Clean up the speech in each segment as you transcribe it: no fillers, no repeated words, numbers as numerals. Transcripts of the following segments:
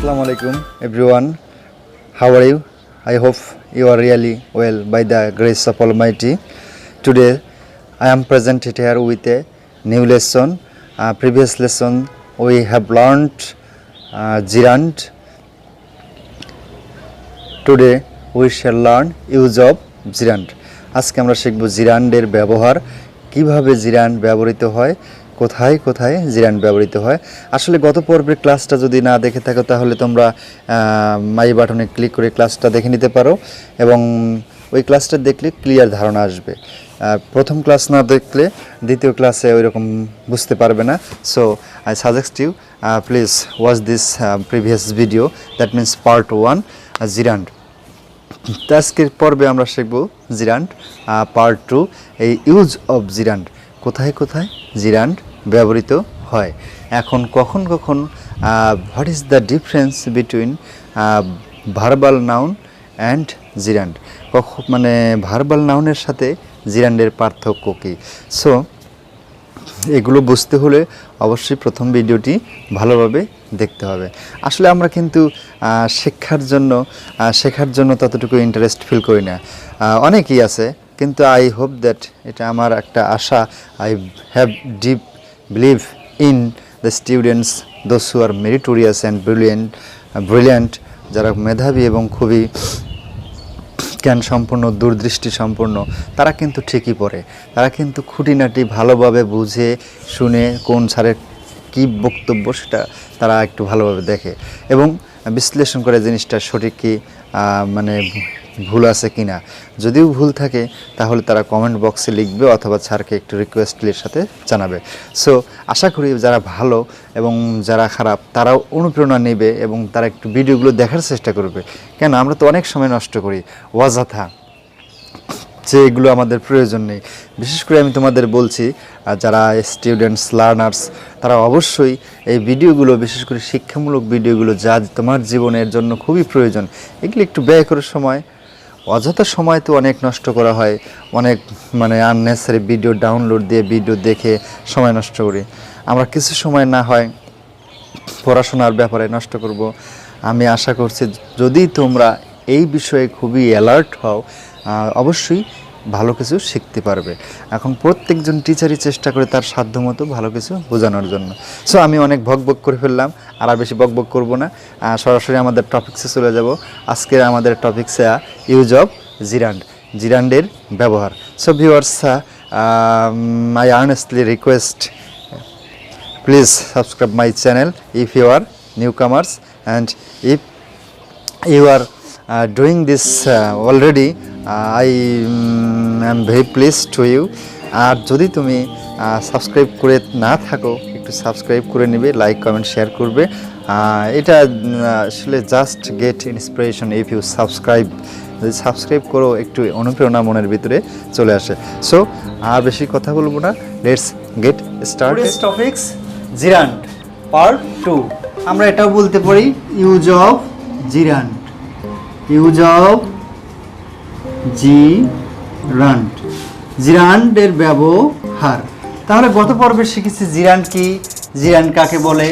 Assalamu alaikum everyone. How are you? I hope you are really well by the grace of Almighty. Today I am presented here with a new lesson. Previous lesson we have learned gerund. Today we shall learn use of gerund. আজকে আমরা শিখব জিরান্ডের ব্যবহার, কিভাবে জিরান্ড ব্যবহৃত হয়, কোথায় কোথায় জিরান্ড ব্যবহৃত হয়। আসলে গত পর্বের ক্লাসটা যদি না দেখে থাকো তাহলে তোমরা মাই বাটনে ক্লিক করে ক্লাসটা দেখে নিতে পারো এবং ওই ক্লাসটা দেখলে ক্লিয়ার ধারণা আসবে। প্রথম ক্লাস না দেখলে দ্বিতীয় ক্লাসে ওইরকম বুঝতে পারবে না। So I suggest you please watch this previous video, that means part 1 gerund. আজকের পর্বে আমরা শিখব জিরান্ড পার্ট 2, এই ইউজ অফ জিরান্ড, কোথায় কোথায় জিরান্ড ব্যবহৃত হয়। এখন কখন কখন what is the difference between verbal noun and জিরান্ড, মানে ভার্বাল নাউনের সাথে জিরান্ডের পার্থক্য কী। সো এগুলো বুঝতে হলে অবশ্যই প্রথম ভিডিওটি ভালোভাবে দেখতে হবে। আসলে আমরা কিন্তু শেখার জন্য ততটুকু ইন্টারেস্ট ফিল করি না, অনেকেই আছে, কিন্তু আই হোপ দ্যাট, এটা আমার একটা আশা, I have deep believe in the students those who are meritorious and brilliant, যারা মেধাবী এবং খুবই জ্ঞান সম্পন্ন, দূরদৃষ্টি সম্পন্ন, তারা কিন্তু ঠিকই পড়ে, তারা কিন্তু খুঁটিনাটি ভালোভাবে বুঝে শুনে কোন স্যারের কী বক্তব্য সেটা তারা একটু ভালোভাবে দেখে এবং বিশ্লেষণ করে জিনিসটা সঠিক কি মানে ভুল আছে কি না। যদিও ভুল থাকে তাহলে তারা কমেন্ট বক্সে লিখবে অথবা স্যারকে একটু রিকোয়েস্টের সাথে জানাবে। সো আশা করি যারা ভালো এবং যারা খারাপ তারাও অনুপ্রেরণা নেবে এবং তারা একটু ভিডিওগুলো দেখার চেষ্টা করবে। কেন আমরা তো অনেক সময় নষ্ট করি অযথা, যে এগুলো আমাদের প্রয়োজন নেই। বিশেষ করে আমি তোমাদের বলছি যারা স্টুডেন্টস লার্নার্স, তারা অবশ্যই এই ভিডিওগুলো, বিশেষ করে শিক্ষামূলক ভিডিওগুলো যা তোমার জীবনের জন্য খুবই প্রয়োজন, এগুলো একটু ব্যয় করার সময়, অযথা সময় তো অনেক নষ্ট করা হয়, অনেক মানে আননেসারি ভিডিও ডাউনলোড দিয়ে ভিডিও দেখে সময় নষ্ট করি। আমরা কিছু সময় না হয় পড়াশোনার ব্যাপারে নষ্ট করব। আমি আশা করছি যদি তোমরা এই বিষয়ে খুবই অ্যালার্ট হও অবশ্যই ভালো কিছু শিখতে পারবে। এখন প্রত্যেকজন টিচারই চেষ্টা করে তার সাধ্যমতো ভালো কিছু বোঝানোর জন্য। সো আমি অনেক বকবক করে ফেললাম, আর বেশি বকবক করব না, সরাসরি আমাদের টপিক্সে চলে যাব। আজকে আমাদের টপিক্সে ইউজ অফ জিরান্ড, জিরান্ডের ব্যবহার। So viewers, I earnestly request please subscribe my channel if you are newcomers and if you are doing this already, I am very pleased to you. আর যদি তুমি সাবস্ক্রাইব করে না থাকো একটু subscribe করে নেবে, লাইক কমেন্ট শেয়ার করবে। এটা আসলে just get inspiration if you subscribe. যদি সাবস্ক্রাইব করো একটু অনুপ্রেরণা মনের ভিতরে চলে আসে। সো আর বেশি কথা বলবো না, let's get started. Topics gerund part 2। আমরা এটাও বলতে পারি use of gerund, use of gerund, জিরান্ডের ব্যবহার। তাহলে গত পর্বে শিখেছি জিরান্ড কি, জিরান্ড কাকে বলে।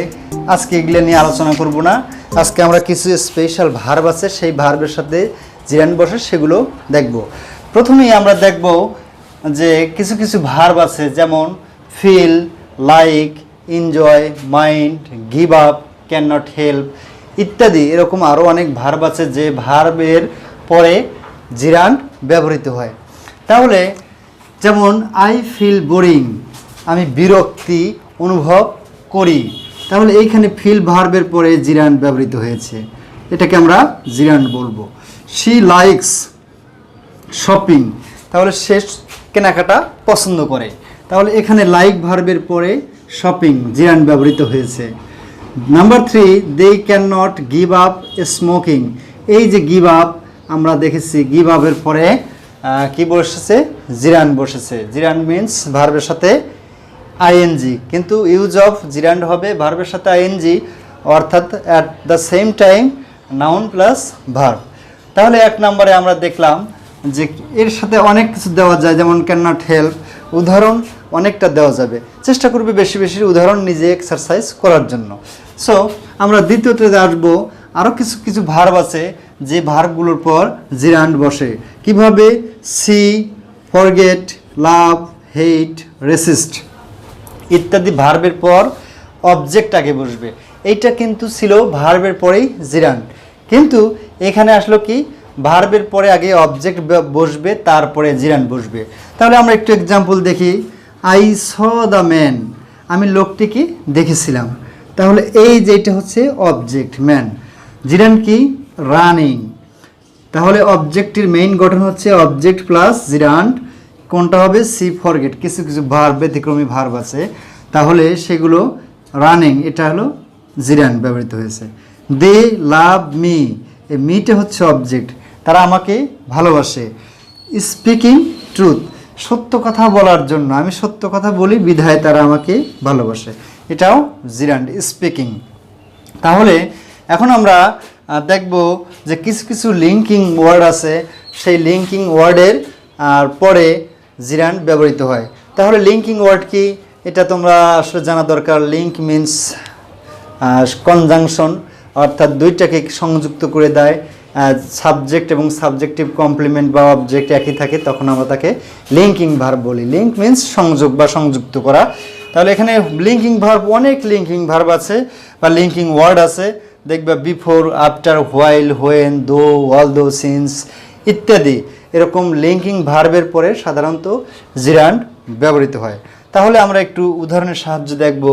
আজকে এগুলো নিয়ে আলোচনা করব না। আজকে আমরা কিছু স্পেশাল ভার্ব আছে, সেই ভার্বের সাথে জিরান্ড বসে, সেগুলো দেখব। প্রথমেই আমরা দেখব যে কিছু কিছু ভার্ব আছে, যেমন feel, like, enjoy, mind, give up, can not help ইত্যাদি। এরকম আরও অনেক ভার্ব আছে যে ভার্বের পরে জিরান্ড ব্যবহৃত হয়। তাহলে যেমন আই ফিল বোরিং, আমি বিরক্তি অনুভব করি, তাহলে এইখানে ফিল ভার্বের পরে জিরান্ড ব্যবহৃত হয়েছে, এটাকে আমরা জিরান্ড বলবো। শি লাইকস শপিং, তাহলে সে কেনাকাটা পছন্দ করে, তাহলে এখানে লাইক ভার্বের পরে শপিং জিরান্ড ব্যবহৃত হয়েছে। Number 3, they can not give up smoking, এই যে গিভ আপ আমরা দেখেছি, গিভ আপের পরে কি বসেছে, জিরান্ড বসেছে। জিরান্ড মিন্স ভার্বের সাথে আইএনজি, কিন্তু ইউজ অফ জিরান্ড হবে ভার্বের সাথে আইএনজি, অর্থাৎ at the same time noun plus verb. তাহলে 1 নম্বরে আমরা দেখলাম যে এর সাথে অনেক কিছু দেওয়া যায়, যেমন ক্যান নট হেল্প, উদাহরণ অনেকটা দেওয়া যাবে। চেষ্টা করবে বেশি বেশি উদাহরণ নিজে এক্সারসাইজ করার জন্য। সো আমরা দ্বিতীয়তে আসবো আরও কিছু কিছু ভার্ব আছে যে ভার্বগুলোর পর জিরান্ড বসে। কিভাবে? সি, ফরগেট, লাভ, হেট, রেসিস্ট ইত্যাদি ভার্বের পর অবজেক্ট আগে বসবে। এইটা কিন্তু ছিল ভার্বের পরেই জিরান্ড, কিন্তু এখানে আসলো কি ভার্বের পরে আগে অবজেক্ট বসবে, তারপরে জিরান্ড বসবে। তাহলে আমরা একটু এক্সাম্পল দেখি। আই স দ্য ম্যান, আমি লোকটিকে দেখেছিলাম। তাহলে এই যেটা হচ্ছে অবজেক্ট ম্যান, জিরান্ড কি? রানিং। তাহলে অবজেক্টের মেইন গঠন হচ্ছে অবজেক্ট প্লাস জিরান্ড। কোনটা হবে? C, forget. কিছু কিছু ভার্ব, ব্যতিক্রমী ভার্ব আছে, তাহলে সেগুলো রানিং, এটা হলো জিরান্ড ব্যবহৃত হয়েছে। দে লাভ মি, এই মিটা হচ্ছে অবজেক্ট, তারা আমাকে ভালোবাসে। স্পিকিং ট্রুথ, সত্য কথা বলার জন্য, আমি সত্য কথা বলি বিধায় তারা আমাকে ভালোবাসে, এটাও জিরান্ড, স্পিকিং। তাহলে এখন আমরা দেখব যে কিছু কিছু লিঙ্কিং ওয়ার্ড আছে, সেই লিঙ্কিং ওয়ার্ডের পরে জিরান্ড ব্যবহৃত হয়। তাহলে লিঙ্কিং ওয়ার্ড কি এটা তোমরা আসলে জানা দরকার। লিঙ্ক মিন্স কনজাংশন, অর্থাৎ দুইটাকে সংযুক্ত করে দেয়। সাবজেক্ট এবং সাবজেক্টিভ কমপ্লিমেন্ট বা অবজেক্ট একই থাকে, তখন আমরা তাকে লিঙ্কিং ভার্ব বলি। লিঙ্ক মিন্স সংযোগ বা সংযুক্ত করা। তাহলে এখানে লিঙ্কিং ভার্ব, অনেক লিঙ্কিং ভার্ব আছে বা লিঙ্কিং ওয়ার্ড আছে, দেখবে বিফোর, আফটার, হোয়াইল, হোয়েন, দো, অল দো, সিন্স ইত্যাদি। এরকম লিঙ্কিং ভার্বের পরে সাধারণত জিরান্ড ব্যবহৃত হয়। তাহলে আমরা একটু উদাহরণের সাহায্যে দেখব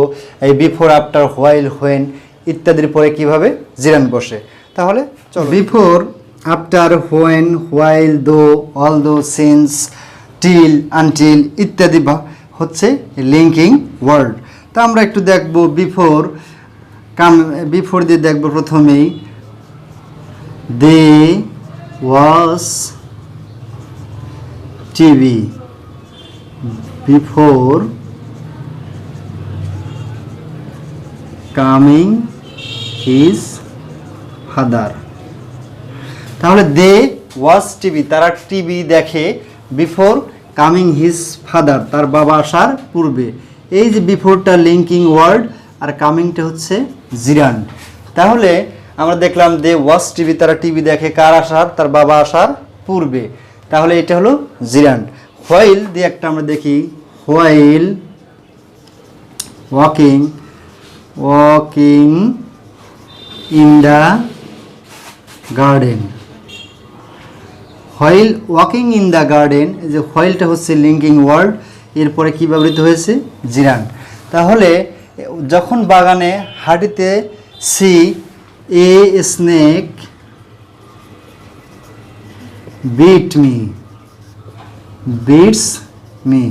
এই বিফোর, আফটার, হোয়াইল, হোয়েন ইত্যাদির পরে কিভাবে জিরান্ড বসে। তাহলে চলো, বিফোর, আফটার, হোয়েন, হোয়াইল, দো, অল দো, সিন্স, টিল, আনটিল ইত্যাদি হচ্ছে লিঙ্কিং ওয়ার্ড। তা আমরা একটু দেখব বিফোর। বিফোর দিয়ে দেখব প্রথমেই they was TV, before coming his father. তাহলে দে ওয়াজ টিভি, তারা টিভি দেখে, বিফোর কামিং হিজ ফাদার, তার বাবা আসার পূর্বে। এই যে বিফোরটা লিঙ্কিং ওয়ার্ড আর কামিংটা হচ্ছে জিরান্ড। তাহলে আমরা দেখলাম দে ওয়াজ টিভি, তারা টিভি দেখে, কার আসার? তার বাবা আসার পূর্বে। তাহলে এটা হলো জিরান্ড। হোয়াইল দিয়ে একটা আমরা দেখি। While walking, walking in the garden. While walking in the garden, এই যে হোয়াইলটা হচ্ছে লিঙ্কিং ওয়ার্ড, এরপরে কি ব্যবহৃত হয়েছে? জিরান্ড। তাহলে যখন বাগানে হাঁটিতে see a snake bit me, bits me,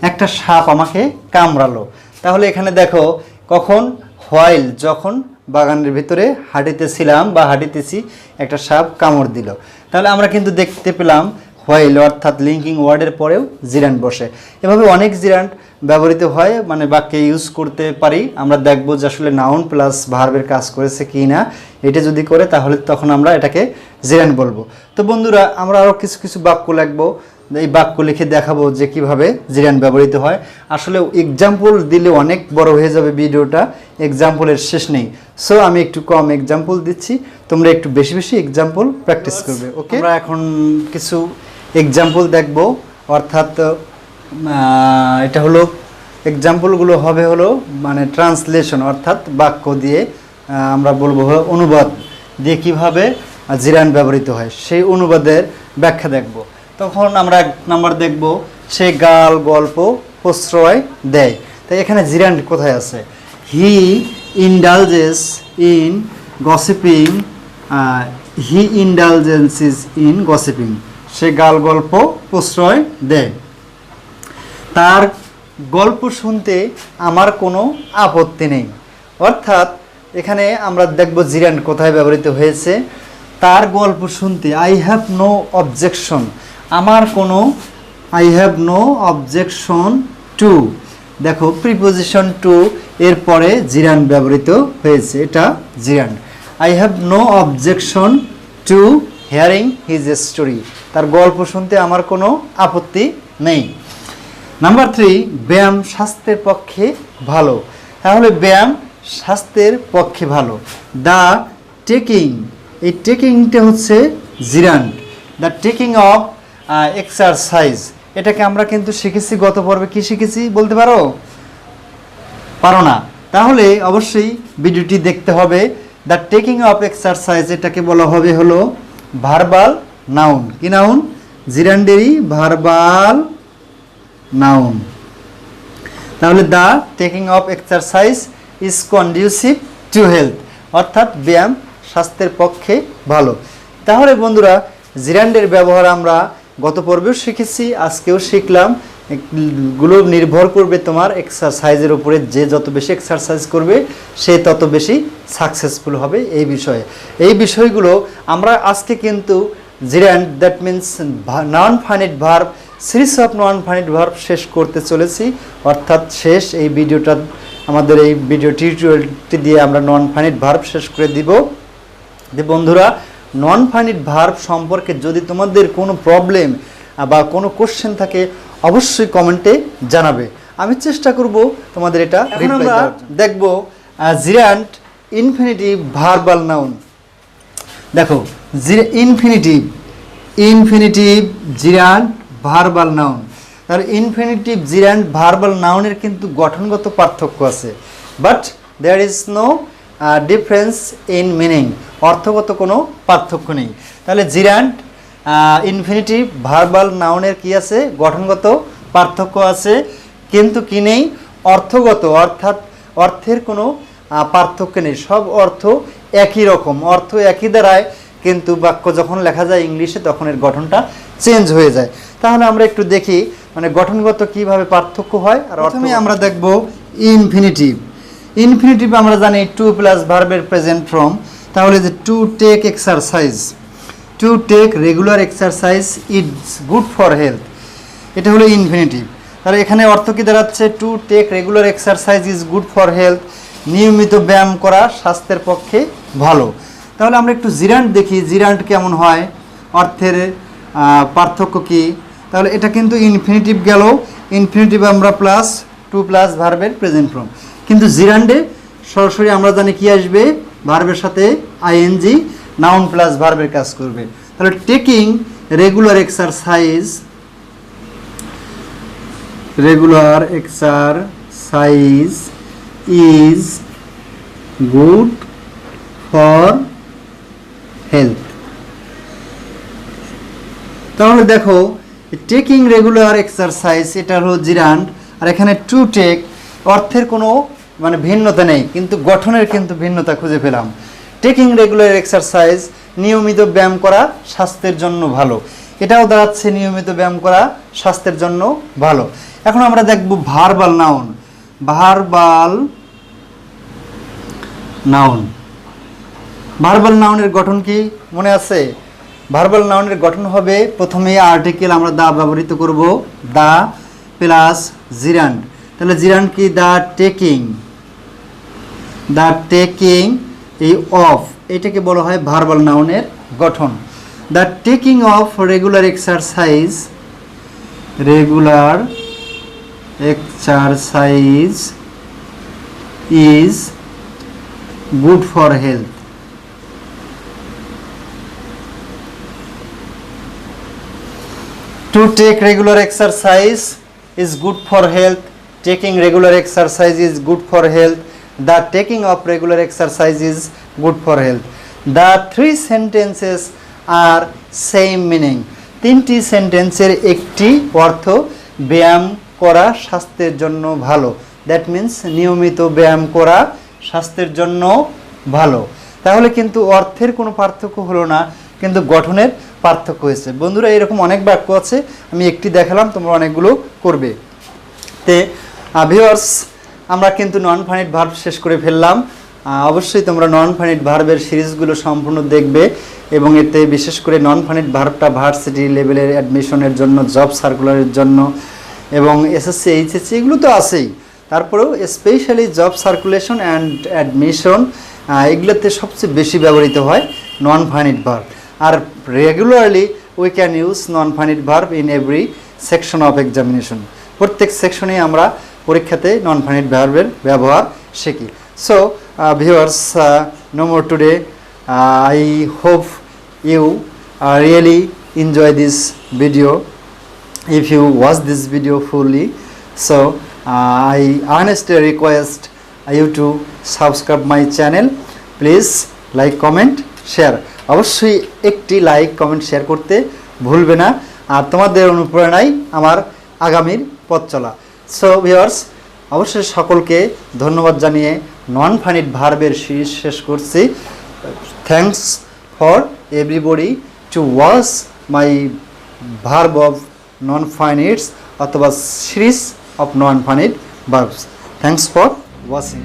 একটা সাপ আমাকে কামড়ালো। তাহলে এখানে দেখো কখন? হোয়াইল, যখন বাগানের ভিতরে হাঁটিতেছিলাম বা হাঁটিতেছি, একটা সাপ কামড় দিল। তাহলে আমরা কিন্তু দেখতে পেলাম হোয়াইল অর্থাৎ লিঙ্কিং ওয়ার্ডের পরেও জিরান্ড বসে। এভাবে অনেক জিরান্ড ব্যবহৃত হয়, মানে বাক্যে ইউজ করতে পারি। আমরা দেখব যে আসলে নাউন প্লাস ভার্বের কাজ করেছে কি না। এটা যদি করে তাহলে তখন আমরা এটাকে জিরান্ড বলবো। তো বন্ধুরা, আমরা আরও কিছু কিছু বাক্য লিখবো, এই বাক্য লিখে দেখাবো যে কিভাবে জিরান্ড ব্যবহৃত হয়। আসলে এক্সাম্পল দিলে অনেক বড় হয়ে যাবে ভিডিওটা, এক্সাম্পলের শেষ নেই। সো আমি একটু কম এক্সাম্পল দিচ্ছি, তোমরা একটু বেশি বেশি এক্সাম্পল প্র্যাকটিস করবে। ওকে, আমরা এখন কিছু এক্সাম্পল দেখব, অর্থাৎ এটা হলো এক্সাম্পলগুলো হবে হলো মানে ট্রান্সলেশন, অর্থাৎ বাক্য দিয়ে আমরা বলবো অনুবাদ দিয়ে কিভাবে জিরান্ড ব্যবহৃত হয়, সেই অনুবাদের ব্যাখ্যা দেখব। তখন আমরা 1 নাম্বার দেখব, সে গাল গল্প প্রশ্রয় দেয়। তাই এখানে জিরান্ড কোথায় আছে? He indulges in gossiping, he indulgences in gossiping, সে গাল গল্প প্রশ্রয় দেয়। তার গল্প শুনতে আমার কোনো আপত্তি নেই। অর্থাৎ এখানে আমরা দেখব জিরান্ড কোথায় ব্যবহৃত হয়েছে। তার গল্প শুনতে আই হ্যাভ নো অবজেকশন, আমার কোনো, I have no objection to, দেখো প্রিপোজিশন টু এর পরে জিরান্ড ব্যবহৃত হয়েছে, এটা gerund. I have no objection to hearing his story, তার গল্প শুনতে আমার কোনো আপত্তি নেই। নাম্বার 3, ব্যায়াম স্বাস্থ্যের পক্ষে ভালো। তাহলে ব্যায়াম স্বাস্থ্যের পক্ষে ভালো। দ্য টেকিং, এই টেকিংটা হচ্ছে জিরান্ড, দ্য টেকিং অফ এক্সারসাইজ। এটাকে আমরা কিন্তু শিখেছি গত পর্বে। কি শিখেছি বলতে পারো? পারো না? তাহলে অবশ্যই ভিডিওটি দেখতে হবে। দ্য টেকিং অফ এক্সারসাইজ এটাকে বলা হবে হলো ভার্বাল নাউন। কি নাউন? জিরান্ডেরই ভার্বাল নাউন। তাহলে the taking of exercise is conducive to health, অর্থাৎ ব্যায়াম স্বাস্থ্যের পক্ষে ভালো। তাহলে বন্ধুরা, জিরান্ডের ব্যবহার আমরা গত পর্বেও শিখেছি, আজকেও শিখলাম। এগুলো নির্ভর করবে তোমার এক্সারসাইজের উপরে। যে যত বেশি এক্সারসাইজ করবে সে তত বেশি সাকসেসফুল হবে এই বিষয়ে। এই বিষয়গুলো আমরা আজকে কিন্তু জিরান্ড, that means non finite verb, series of non finite verb শেষ করতে চলেছি, অর্থাৎ শেষ এই ভিডিওটা, আমাদের এই ভিডিও টিউটোরিয়ালটি দিয়ে আমরা নন ফাইনাইট ভার্ব শেষ করে দিব। যে বন্ধুরা, নন ফাইনাইট ভার্ব সম্পর্কে যদি তোমাদের কোনো প্রবলেম বা কোনো কোশ্চেন থাকে অবশ্যই কমেন্টে জানাবে, আমি চেষ্টা করব তোমাদের এটা রিপ্লাই দেওয়ার। দেখব জিরান্ড ইনফিনিটিভ ভার্বাল নাউন। দেখো, ইনফিনিটিভ জিরান্ড ভার্বাল নাউন। তাহলে ইনফিনিটিভ জিরান্ড ভার্বাল নাউনের কিন্তু গঠনগত পার্থক্য আছে, but there is no difference in meaning, অর্থগত কোনো পার্থক্য নেই। তাহলে জিরান্ড ইনফিনিটিভ ভার্বাল নাউনের কি আছে? গঠনগত পার্থক্য আছে, কিন্তু কি নেই? অর্থগত, অর্থাৎ অর্থের কোনো পার্থক্য নেই। সব অর্থ একই রকম, অর্থ একই দ্বারায়, কিন্তু বাক্য যখন লেখা যায় ইংলিশে তখন এর গঠনটা চেঞ্জ হয়ে যায়। তাহলে আমরা একটু দেখি মানে গঠনগত কিভাবে পার্থক্য হয়। আর প্রথমে আমরা দেখব ইনফিনিটিভ। ইনফিনিটিভ আমরা জানি টু প্লাস ভার্বের প্রেজেন্ট ফর্ম। তাহলে যে to take exercise, to take regular exercise it's good for health, এটা হলো ইনফিনিটিভ। তাহলে এখানে অর্থ কি দাঁড়াচ্ছে? To take regular exercise is good for health, নিয়মিত ব্যায়াম করা স্বাস্থ্যের পক্ষে ভালো। তাহলে আমরা একটু জিরান্ড দেখি, জিরান্ড কেমন হয়, অর্থের পার্থক্য কি। তাহলে এটা কিন্তু ইনফিনিটিভ গেল, ইনফিনিটিভ আমরা প্লাস টু প্লাস ভার্বের প্রেজেন্ট ফর্ম, কিন্তু জিরান্ডে সরাসরি আমরা জানি কি আসবে? ভার্বের সাথে আইএনজি, নাউন প্লাস ভার্বের কাজ করবে। তাহলে taking regular exercise, regular exercise is good for health. তাহলে দেখো, টেকিং রেগুলার এক্সারসাইজ এটা হলো জিরান্ড, আর এখানে টু টেক অর্থের কোনো মানে ভিন্নতা নেই, কিন্তু গঠনের কিন্তু ভিন্নতা খুঁজে পেলাম। টেকিং রেগুলার এক্সারসাইজ, নিয়মিত ব্যায়াম করা স্বাস্থ্যের জন্য ভালো, এটাও দাঁড়াচ্ছে নিয়মিত ব্যায়াম করা স্বাস্থ্যের জন্য ভালো। এখন আমরা দেখব verbal noun. Verbal noun, verbal নাউনের গঠন কি মনে আছে? ভার্বাল নাউনের গঠন হবে প্রথমে আর্টিকেল আমরা দা ব্যবহৃত করব, দা প্লাস জিরান্ড। তাহলে জিরান্ড কি? দা টেকিং, দা টেকিং এই অফ, এটাকে বলা হয় ভার্বাল নাউনের গঠন। The taking of regular exercise, regular exercise is good for health. To take regular exercise is good for health. Taking regular exercise is good for health. The taking of regular exercise is good for health. The three sentences are same meaning. তিনটি সেন্টেন্সের একটি অর্থ ব্যায়াম করা স্বাস্থ্যের জন্য ভালো। That means নিয়মিত ব্যায়াম করা স্বাস্থ্যের জন্য ভালো। তাহলে কিন্তু অর্থের কোনো পার্থক্য হলো না, কিন্তু গঠনের পার্থক্য হয়েছে। বন্ধুরা, এরকম অনেক বাক্য আছে, আমি একটি দেখালাম, তোমরা অনেকগুলো করবে। তে ভিউয়ার্স, আমরা কিন্তু নন ফাইনাইট ভার্ব শেষ করে ফেললাম। অবশ্যই তোমরা নন ফাইনাইট ভার্বের সিরিজগুলো সম্পূর্ণ দেখবে, এবং এতে বিশেষ করে নন ফাইনাইট ভার্বটা ভার্সিটি লেভেলের অ্যাডমিশনের জন্য, জব সার্কুলারের জন্য, এবং এসএসসি এইচএসসি এগুলো তো আছেই, তারপরেও specially job circulation and admission এগুলোতে সবচেয়ে বেশি ব্যবহৃত হয় নন ফাইনাইট ভার্ব। আর regularly we can use non finite verb in every section of examination. প্রত্যেক সেকশনে আমরা পরীক্ষাতে নন ফাইনাইট ভার্বের ব্যবহার শিখি। So viewers, no more today, I hope you really enjoy this video if you watch this video fully. So I honestly request you to subscribe my channel. Please like, comment, share. অবশ্যই একটি like, comment, share করতে ভুলবে না। আর তোমাদের অনুপ্রেরণাই আমার আগামীর পথ চলা। সো ভিউয়ার্স, অবশ্যই সকলকে ধন্যবাদ জানিয়ে নন ফাইনাইট ভার্বের সিরিজ শেষ করছি। Thanks for everybody to watch my verb of non finites অথবা series of non finite verbs. Thanks for watching.